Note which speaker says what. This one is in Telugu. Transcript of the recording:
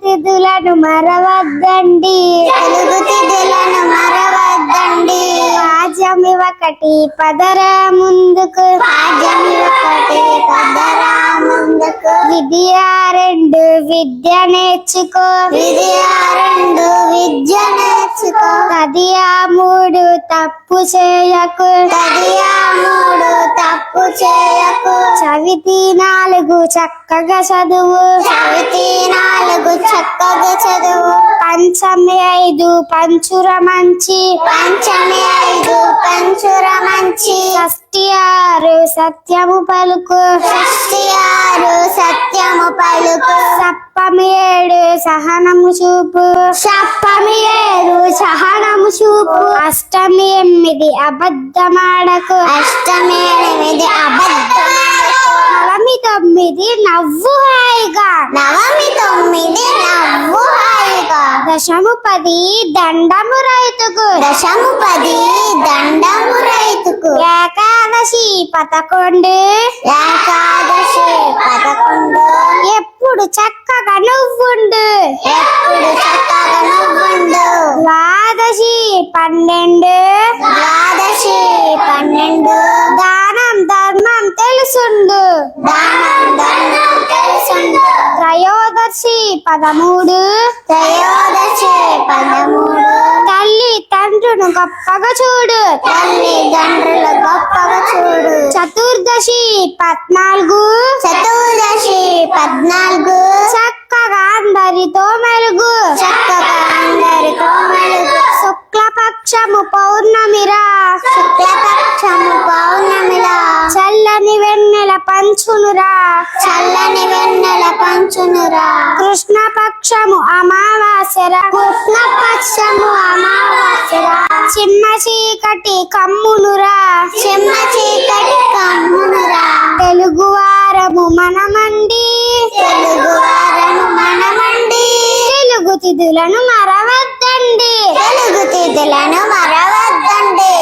Speaker 1: తిథులను మరవద్దండి,
Speaker 2: తెలుగు తిథులను మరవద్దండి.
Speaker 1: పాడ్యమి ఒకటి పదరా ముందుకు,
Speaker 2: పాడ్యమి ఒకటి పదరా ముందుకు.
Speaker 1: విద్యా రెండు విద్య నేర్చుకో,
Speaker 2: విద్యా రెండు విద్య నేర్చుకో.
Speaker 1: తదియా మూడు తప్పు చేయకు,
Speaker 2: తదియా మూడు తప్పు చేయకు.
Speaker 1: చవితి నాలుగు చక్కగా చదువు,
Speaker 2: చవితి నాలుగు చక్కగా చదువు.
Speaker 1: పంచమి ఐదు పంచుర మంచి,
Speaker 2: పంచమి ఐదు పంచుర మంచి.
Speaker 1: షష్ఠి ఆరు సత్యము పలుకు,
Speaker 2: షష్ఠి ఆరు సత్యము పలుకు.
Speaker 1: సప్తమి ఏడు సహనము చూపు,
Speaker 2: సప్తమి ఏడు సహనము చూపు.
Speaker 1: అష్టమి ఎనిమిది అబద్ధమాడకు,
Speaker 2: అష్టమి ఎనిమిది అబద్ధమాడకు.
Speaker 1: నవమి తొమ్మిది నవ్వు హాయిగా,
Speaker 2: నవమి తొమ్మిది నవ్వు హాయిగా.
Speaker 1: దశము పది దండము రైతుకు,
Speaker 2: దశము పది దండము రైతుకు.
Speaker 1: ఏకాదశి 11
Speaker 2: ఏకాదశి 11
Speaker 1: ఎప్పుడు చక్కగా నువ్వుండు,
Speaker 2: ఎప్పుడు చక్కగా నువ్వుండు.
Speaker 1: ద్వాదశి 12
Speaker 2: ద్వాదశి 12
Speaker 1: దానం ధర్మం తెలుసుండు,
Speaker 2: దానం ధర్మం తెలుసుండు.
Speaker 1: త్రయోదశి 13
Speaker 2: త్రయోదశి 13
Speaker 1: తల్లి తండ్రును గొప్పగా చూడు,
Speaker 2: తల్లిదండ్రులు గొప్పగా చూడు.
Speaker 1: చతుర్దశి 14
Speaker 2: చతుర్దశి 14
Speaker 1: చక్కగా అందరితో మెరుగు,
Speaker 2: చక్కగా అందరితో మెలుగు.
Speaker 1: శుక్లపక్షము పౌర్ణమిరా,
Speaker 2: శుక్లపక్షము పౌర్ణమిలా
Speaker 1: చల్లని వెన్నెల పంచునురా,
Speaker 2: చల్లని వెన్నెల పంచునురా.
Speaker 1: కృష్ణపక్షము అమావాస్యరా,
Speaker 2: కృష్ణపక్షము అమావాస్యరా.
Speaker 1: చిన్న చీకటి కమ్మునురా,
Speaker 2: చిమ్మ చీకటి కమ్మునురా.
Speaker 1: తెలుగు వారము మనమండి,
Speaker 2: తెలుగు వారము మనమండి.
Speaker 1: తెలుగు తిథులను మరవద్దండి.
Speaker 2: తెలుగు తిథులను మరవద్దండి.